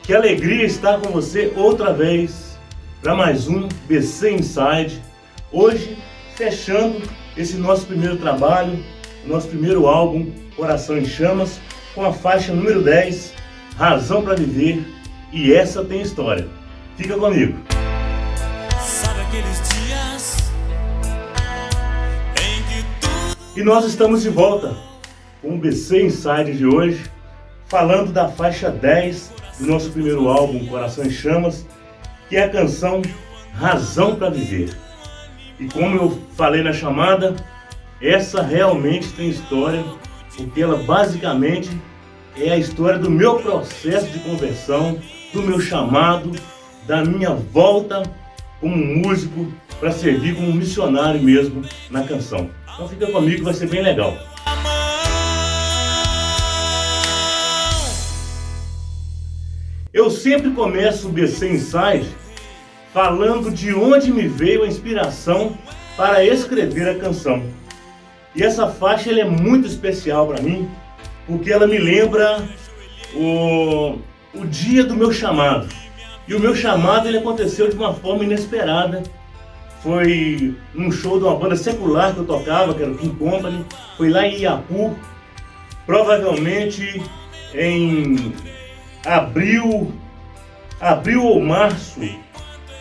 Que alegria estar com você outra vez para mais um BC Inside. Hoje, fechando esse nosso primeiro trabalho, nosso primeiro álbum, Coração em Chamas, com a faixa número 10, Razão para Viver, e essa tem história. Fica comigo. Sabe aqueles dias em que tudo... E nós estamos de volta com o BC Inside de hoje, falando da faixa 10 do nosso primeiro álbum, Coração em Chamas, que é a canção Razão para Viver. E como eu falei na chamada, essa realmente tem história, porque ela basicamente é a história do meu processo de conversão, do meu chamado, da minha volta como músico para servir como missionário mesmo na canção. Então fica comigo que vai ser bem legal. Eu sempre começo o BC Inside falando de onde me veio a inspiração para escrever a canção. E essa faixa ela é muito especial para mim, porque ela me lembra o dia do meu chamado. E o meu chamado ele aconteceu de uma forma inesperada. Foi num show de uma banda secular que eu tocava, que era o King Company. Foi lá em Iapu, provavelmente em abril ou março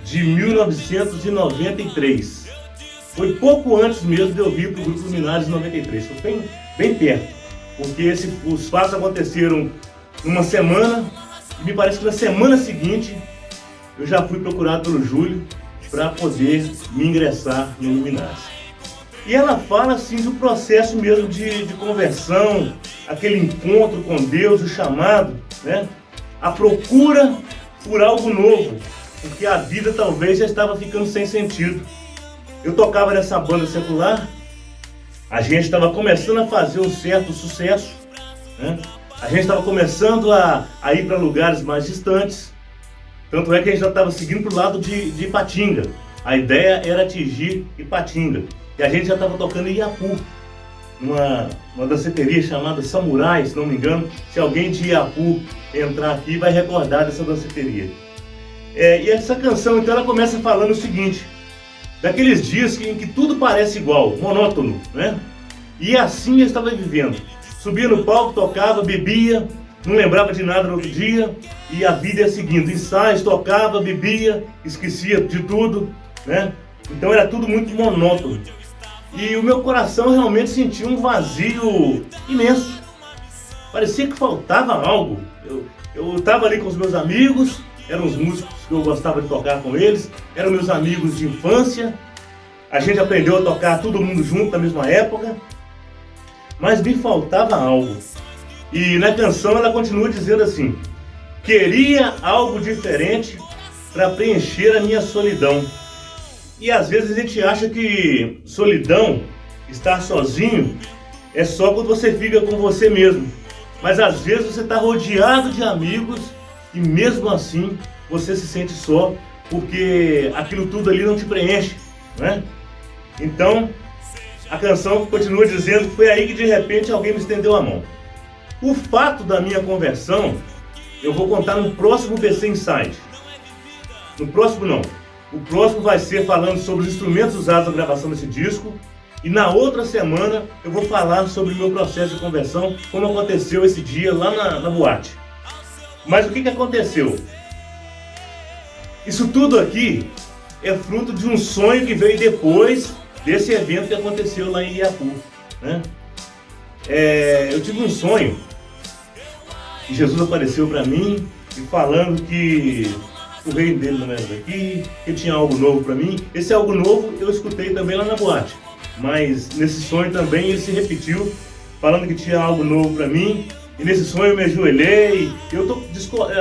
de 1993. Foi pouco antes mesmo de eu vir para o Grupo Luminares em 93. Foi bem perto, porque os fatos aconteceram numa semana e me parece que na semana seguinte eu já fui procurado pelo Júlio para poder me ingressar no Luminares. E ela fala assim do processo mesmo de conversão, aquele encontro com Deus, o chamado, né? A procura por algo novo, porque a vida talvez já estava ficando sem sentido. Eu tocava nessa banda secular, a gente estava começando a fazer um certo sucesso, né? A gente estava começando a ir para lugares mais distantes, tanto é que a gente já estava seguindo para o lado de Ipatinga. A ideia era atingir Ipatinga, e a gente já estava tocando em Iapu, numa danceteria chamada Samurai, se não me engano. Se alguém de Iapu entrar aqui vai recordar dessa danceteria. E essa canção, então, ela começa falando o seguinte: daqueles dias em que tudo parece igual, monótono, né? E assim eu estava vivendo. Subia no palco, tocava, bebia, não lembrava de nada no outro dia, e a vida ia seguindo. Ensaios, tocava, bebia, esquecia de tudo, né? Então era tudo muito monótono. E o meu coração realmente sentia um vazio imenso. Parecia que faltava algo. Eu estava ali com os meus amigos, eram os músicos que eu gostava de tocar com eles, eram meus amigos de infância. A gente aprendeu a tocar todo mundo junto na mesma época, mas me faltava algo. E na canção ela continua dizendo assim: queria algo diferente para preencher a minha solidão. E às vezes a gente acha que solidão, estar sozinho, é só quando você fica com você mesmo. Mas às vezes você está rodeado de amigos e mesmo assim você se sente só, porque aquilo tudo ali não te preenche, né? Então a canção continua dizendo: foi aí que de repente alguém me estendeu a mão. O fato da minha conversão eu vou contar no próximo BC Inside. No próximo não. O próximo vai ser falando sobre os instrumentos usados na gravação desse disco. E na outra semana eu vou falar sobre o meu processo de conversão, como aconteceu esse dia lá na boate. Mas o que aconteceu? Isso tudo aqui é fruto de um sonho que veio depois desse evento que aconteceu lá em Iapu, né? Eu tive um sonho e Jesus apareceu para mim e falando que o reino dele não era daqui, que tinha algo novo para mim. Esse algo novo eu escutei também lá na boate, mas nesse sonho também ele se repetiu, falando que tinha algo novo para mim. E nesse sonho eu me ajoelhei.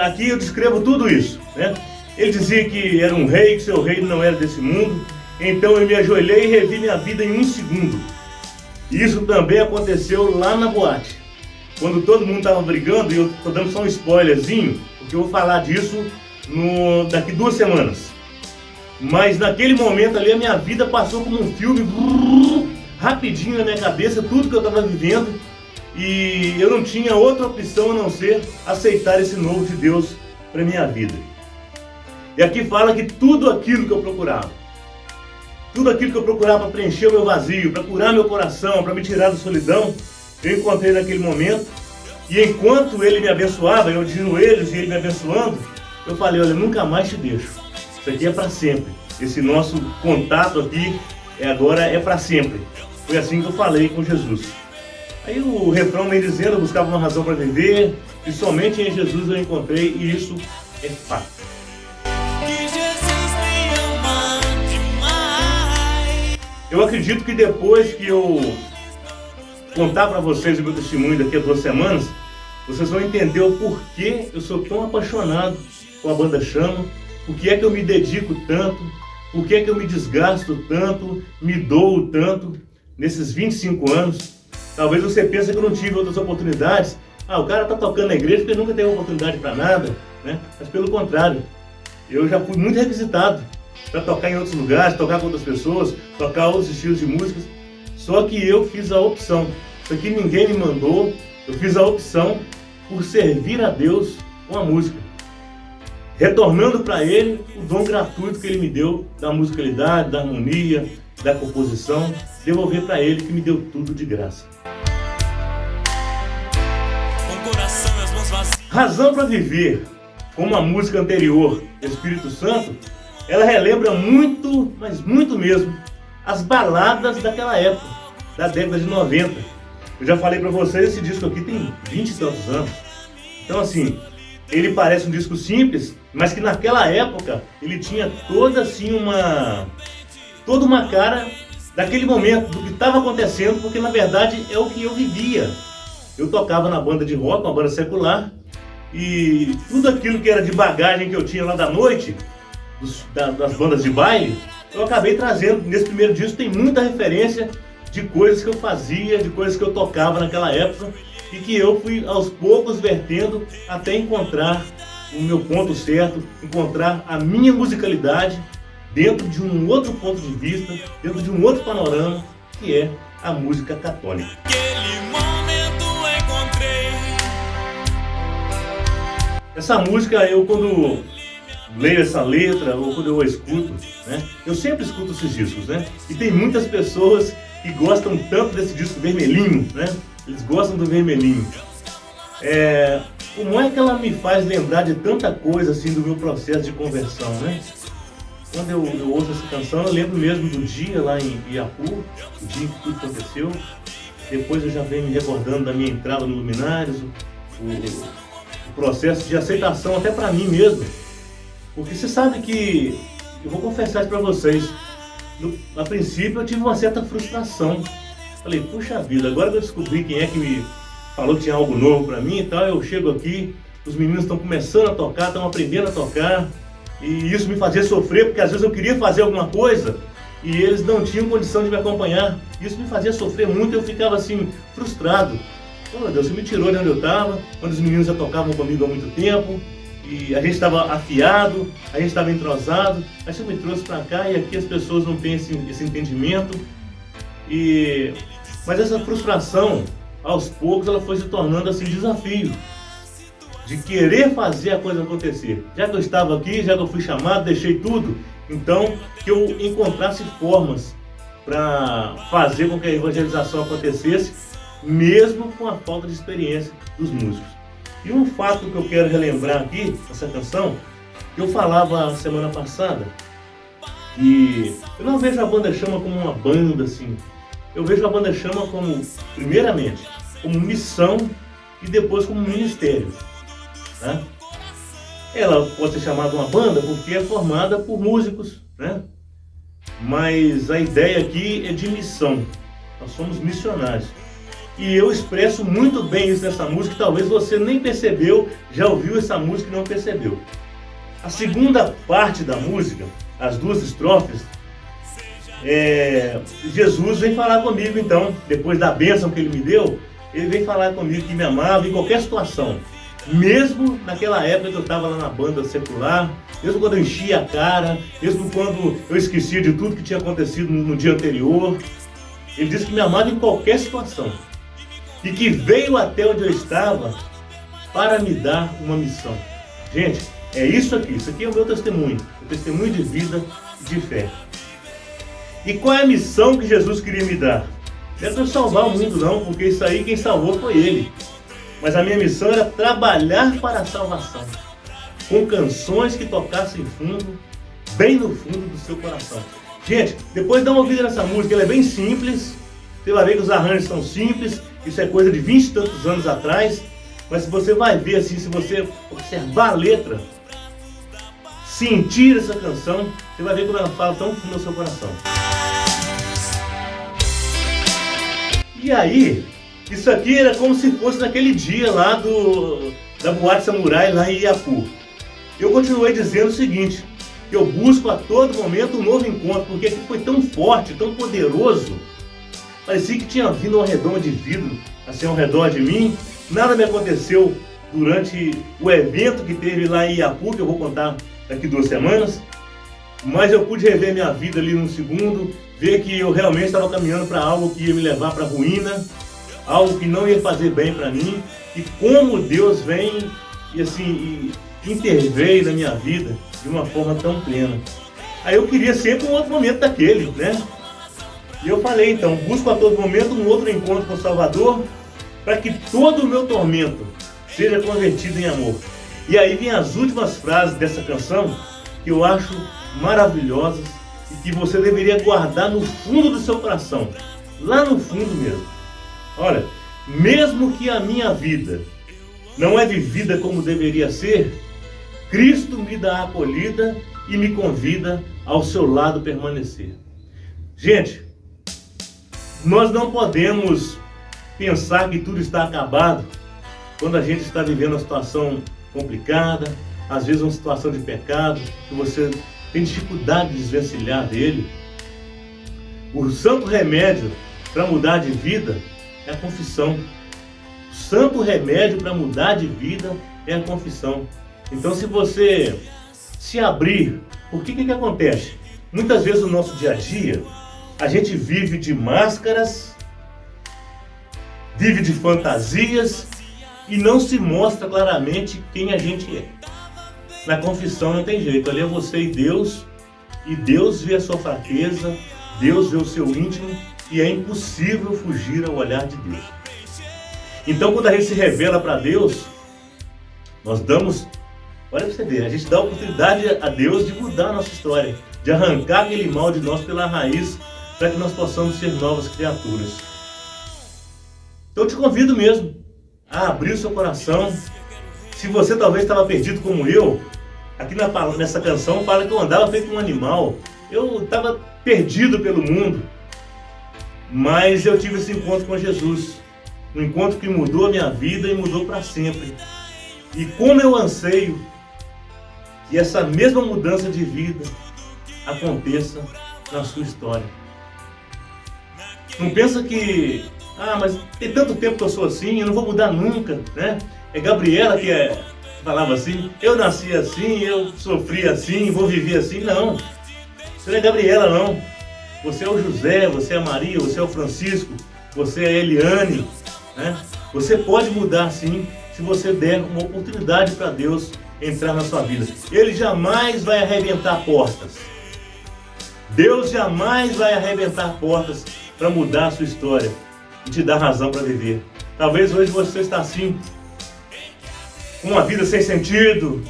Aqui eu descrevo tudo isso, né? Ele dizia que era um rei, que seu reino não era desse mundo. Então eu me ajoelhei e revi minha vida em 1 segundo. E isso também aconteceu lá na boate, quando todo mundo estava brigando. E eu estou dando só um spoilerzinho, porque eu vou falar disso daqui 2 semanas. Mas naquele momento ali a minha vida passou como um filme, rapidinho na minha cabeça, tudo que eu estava vivendo. E eu não tinha outra opção a não ser aceitar esse novo de Deus para minha vida. E aqui fala que tudo aquilo que eu procurava, tudo aquilo que eu procurava para preencher o meu vazio, para curar meu coração, para me tirar da solidão, eu encontrei naquele momento. E enquanto ele me abençoava, eu de joelhos e ele me abençoando, eu falei, olha, nunca mais te deixo. Isso aqui é para sempre. Esse nosso contato aqui agora é para sempre. Foi assim que eu falei com Jesus. Aí o refrão vem dizendo, eu buscava uma razão para viver, e somente em Jesus eu encontrei, e isso é fato. Que Jesus me ama demais. Eu acredito que depois que eu contar para vocês o meu testemunho daqui a 2 semanas, vocês vão entender o porquê eu sou tão apaixonado com a banda Chama, por que é que eu me dedico tanto, por que é que eu me desgasto tanto, me dou tanto nesses 25 anos. Talvez você pense que eu não tive outras oportunidades. O cara está tocando na igreja porque nunca teve oportunidade para nada, né? Mas pelo contrário, eu já fui muito requisitado para tocar em outros lugares, tocar com outras pessoas, tocar outros estilos de músicas. Só que eu fiz a opção. Isso aqui ninguém me mandou. Eu fiz a opção por servir a Deus com a música, retornando para Ele o dom gratuito que Ele me deu da musicalidade, da harmonia, da composição, devolver para Ele que me deu tudo de graça. Com o coração e as mãos vazias. Razão para viver, como a música anterior, Espírito Santo, ela relembra muito, mas muito mesmo, as baladas daquela época, da década de 90. Eu já falei para vocês, esse disco aqui tem 20 e tantos anos. Então assim, ele parece um disco simples, mas que naquela época ele tinha toda uma cara daquele momento, do que estava acontecendo, porque na verdade é o que eu vivia. Eu tocava na banda de rock, uma banda secular, e tudo aquilo que era de bagagem que eu tinha lá da noite, das bandas de baile, eu acabei trazendo. Nesse primeiro disco tem muita referência de coisas que eu fazia, de coisas que eu tocava naquela época, e que eu fui aos poucos vertendo até encontrar o meu ponto certo, encontrar a minha musicalidade dentro de um outro ponto de vista, dentro de um outro panorama, que é a música católica. Naquele momento encontrei. Essa música, eu quando leio essa letra, ou quando eu a escuto, né, eu sempre escuto esses discos, né? E tem muitas pessoas que gostam tanto desse disco vermelhinho, né? Eles gostam do vermelhinho. Como é que ela me faz lembrar de tanta coisa assim do meu processo de conversão, né? Quando eu ouço essa canção, eu lembro mesmo do dia lá em Iapu, o dia em que tudo aconteceu. Depois eu já venho me recordando da minha entrada no Luminares, o processo de aceitação até para mim mesmo. Porque você sabe que, eu vou confessar isso para vocês, a princípio eu tive uma certa frustração. Falei, puxa vida, agora que eu descobri quem é que me falou que tinha algo novo para mim e tal, eu chego aqui, os meninos estão começando a tocar, estão aprendendo a tocar, e isso me fazia sofrer, porque às vezes eu queria fazer alguma coisa e eles não tinham condição de me acompanhar. Isso me fazia sofrer muito, eu ficava assim, frustrado. Oh, meu Deus, você me tirou de onde eu estava, quando os meninos já tocavam comigo há muito tempo, e a gente estava afiado, a gente estava entrosado, aí você me trouxe para cá e aqui as pessoas não têm esse entendimento. Mas essa frustração, aos poucos, ela foi se tornando assim desafio de querer fazer a coisa acontecer. Já que eu estava aqui, já que eu fui chamado, deixei tudo, então que eu encontrasse formas para fazer com que a evangelização acontecesse, mesmo com a falta de experiência dos músicos. E um fato que eu quero relembrar aqui, nessa canção, que eu falava semana passada, e eu não vejo a banda Chama como uma banda assim. Eu vejo a banda Chama como, primeiramente, como missão e depois como ministério. Né? Ela pode ser chamada uma banda porque é formada por músicos, né? Mas a ideia aqui é de missão. Nós somos missionários. E eu expresso muito bem isso nessa música, que talvez você nem percebeu, já ouviu essa música e não percebeu. A segunda parte da música, as 2 estrofes, Jesus vem falar comigo então, depois da bênção que Ele me deu, Ele vem falar comigo que me amava em qualquer situação. Mesmo naquela época que eu estava lá na banda secular, mesmo quando eu enchia a cara, mesmo quando eu esquecia de tudo que tinha acontecido no dia anterior, Ele disse que me amava em qualquer situação. E que veio até onde eu estava para me dar uma missão. Gente, É isso aqui é o meu testemunho, o testemunho de vida e de fé. E qual é a missão que Jesus queria me dar? Não é para eu salvar o mundo não, porque isso aí quem salvou foi Ele. Mas a minha missão era trabalhar para a salvação, com canções que tocassem fundo, bem no fundo do seu coração. Gente, depois dá uma ouvida nessa música, ela é bem simples, você vai ver que os arranjos são simples, isso é coisa de 20 e tantos anos atrás, mas se você vai ver assim, se você observar a letra, sentir essa canção, você vai ver como ela fala tão fundo no seu coração. E aí, isso aqui era como se fosse naquele dia lá da Boate Samurai, lá em Iapu. Eu continuei dizendo o seguinte, que eu busco a todo momento um novo encontro, porque aquilo foi tão forte, tão poderoso, parecia que tinha vindo uma redoma de vidro, assim, ao redor de mim. Nada me aconteceu durante o evento que teve lá em Iapu, que eu vou contar daqui 2 semanas, mas eu pude rever minha vida ali num segundo, ver que eu realmente estava caminhando para algo que ia me levar para a ruína, algo que não ia fazer bem para mim, e como Deus vem e assim interveio na minha vida de uma forma tão plena. Aí eu queria sempre um outro momento daquele, né? E eu falei então, busco a todo momento um outro encontro com o Salvador, para que todo o meu tormento seja convertido em amor. E aí vem as últimas frases dessa canção, que eu acho maravilhosas, e que você deveria guardar no fundo do seu coração, lá no fundo mesmo. Olha, mesmo que a minha vida não é vivida como deveria ser, Cristo me dá a acolhida e me convida ao seu lado permanecer. Gente, nós não podemos pensar que tudo está acabado quando a gente está vivendo uma situação complicada, às vezes uma situação de pecado, que você tem dificuldade de desvencilhar dele. O santo remédio para mudar de vida é a confissão. O santo remédio para mudar de vida é a confissão. Então, se você se abrir, porque que acontece? Muitas vezes no nosso dia a dia, a gente vive de máscaras, vive de fantasias e não se mostra claramente quem a gente é. Na confissão não tem jeito, ali é você e Deus vê a sua fraqueza, Deus vê o seu íntimo, e é impossível fugir ao olhar de Deus. Então, quando a gente se revela para Deus, nós damos, olha para você ver, a gente dá a oportunidade a Deus de mudar a nossa história, de arrancar aquele mal de nós pela raiz, para que nós possamos ser novas criaturas. Então eu te convido mesmo a abrir o seu coração. Se você talvez estava perdido como eu, aqui nessa canção fala que eu andava feito um animal, eu estava perdido pelo mundo, mas eu tive esse encontro com Jesus, um encontro que mudou a minha vida e mudou para sempre. E como eu anseio que essa mesma mudança de vida aconteça na sua história. Não pensa que, mas tem tanto tempo que eu sou assim, eu não vou mudar nunca, né? É Gabriela que falava assim, eu nasci assim, eu sofri assim, vou viver assim. Não, você não é Gabriela não. Você é o José, você é a Maria, você é o Francisco, você é a Eliane, né? Você pode mudar sim, se você der uma oportunidade para Deus entrar na sua vida. Ele jamais vai arrebentar portas. Deus jamais vai arrebentar portas para mudar a sua história e te dar razão para viver. Talvez hoje você está assim, com uma vida sem sentido,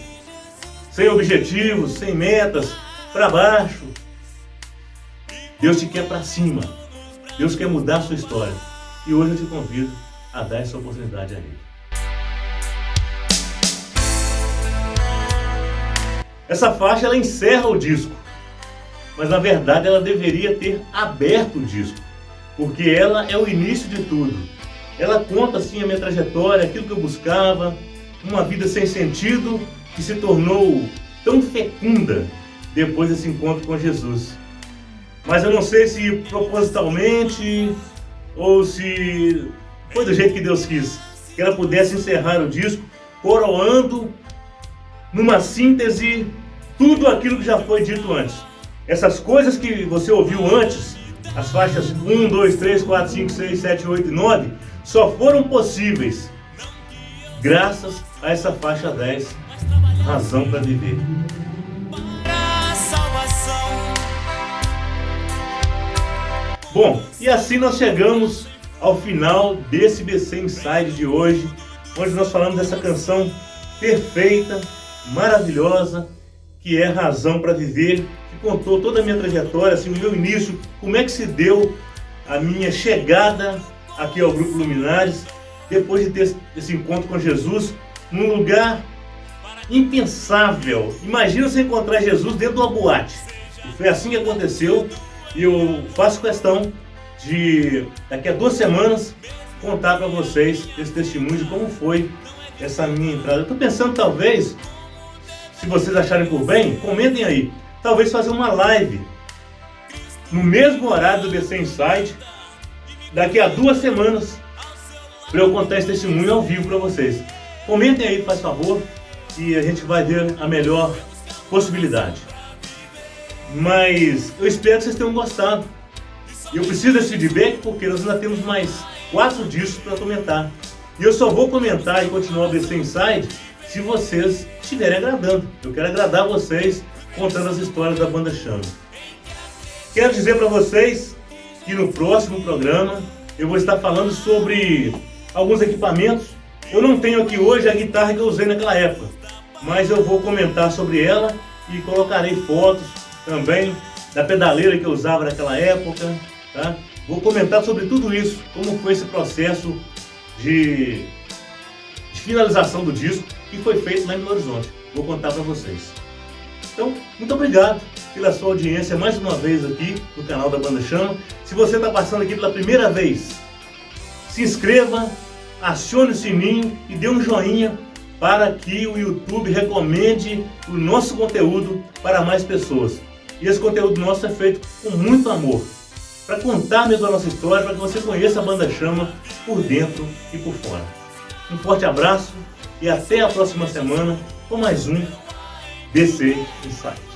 sem objetivos, sem metas, para baixo. Deus te quer para cima. Deus quer mudar a sua história. E hoje eu te convido a dar essa oportunidade a Ele. Essa faixa ela encerra o disco, mas na verdade ela deveria ter aberto o disco, porque ela é o início de tudo. Ela conta assim a minha trajetória, aquilo que eu buscava, uma vida sem sentido que se tornou tão fecunda depois desse encontro com Jesus. Mas eu não sei se propositalmente ou se foi do jeito que Deus quis, que ela pudesse encerrar o disco coroando numa síntese tudo aquilo que já foi dito antes. Essas coisas que você ouviu antes, as faixas 1, 2, 3, 4, 5, 6, 7, 8 e 9, só foram possíveis graças a essa faixa 10. Razão para Viver. Pra salvação. Bom, e assim nós chegamos ao final desse BC Inside de hoje, onde nós falamos dessa canção perfeita, maravilhosa, que é Razão para Viver, que contou toda a minha trajetória, assim, o meu início, como é que se deu a minha chegada aqui ao Grupo Luminares, depois de ter esse encontro com Jesus, num lugar impensável. Imagina você encontrar Jesus dentro de uma boate. E foi assim que aconteceu, e eu faço questão de, daqui a 2 semanas, contar para vocês esse testemunho de como foi essa minha entrada. Eu estou pensando, talvez, se vocês acharem por bem, comentem aí. Talvez fazer uma live no mesmo horário do BC Inside, daqui a 2 semanas, para eu contar esse testemunho ao vivo para vocês. Comentem aí, faz favor, e a gente vai ver a melhor possibilidade. Mas eu espero que vocês tenham gostado. E eu preciso desse feedback porque nós ainda temos mais 4 discos para comentar. E eu só vou comentar e continuar o BC Inside se vocês estiverem agradando. Eu quero agradar vocês contando as histórias da Banda Chama. Quero dizer para vocês que no próximo programa eu vou estar falando sobre alguns equipamentos. Eu não tenho aqui hoje a guitarra que eu usei naquela época, mas eu vou comentar sobre ela e colocarei fotos também da pedaleira que eu usava naquela época, tá? Vou comentar sobre tudo isso, como foi esse processo de finalização do disco que foi feito lá em Belo Horizonte. Vou contar para vocês. Então, muito obrigado pela sua audiência mais uma vez aqui no canal da Banda Chama. Se você está passando aqui pela primeira vez, se inscreva, acione o sininho e dê um joinha para que o YouTube recomende o nosso conteúdo para mais pessoas. E esse conteúdo nosso é feito com muito amor, para contar mesmo a nossa história, para que você conheça a Banda Chama por dentro e por fora. Um forte abraço e até a próxima semana com mais um BC Inside.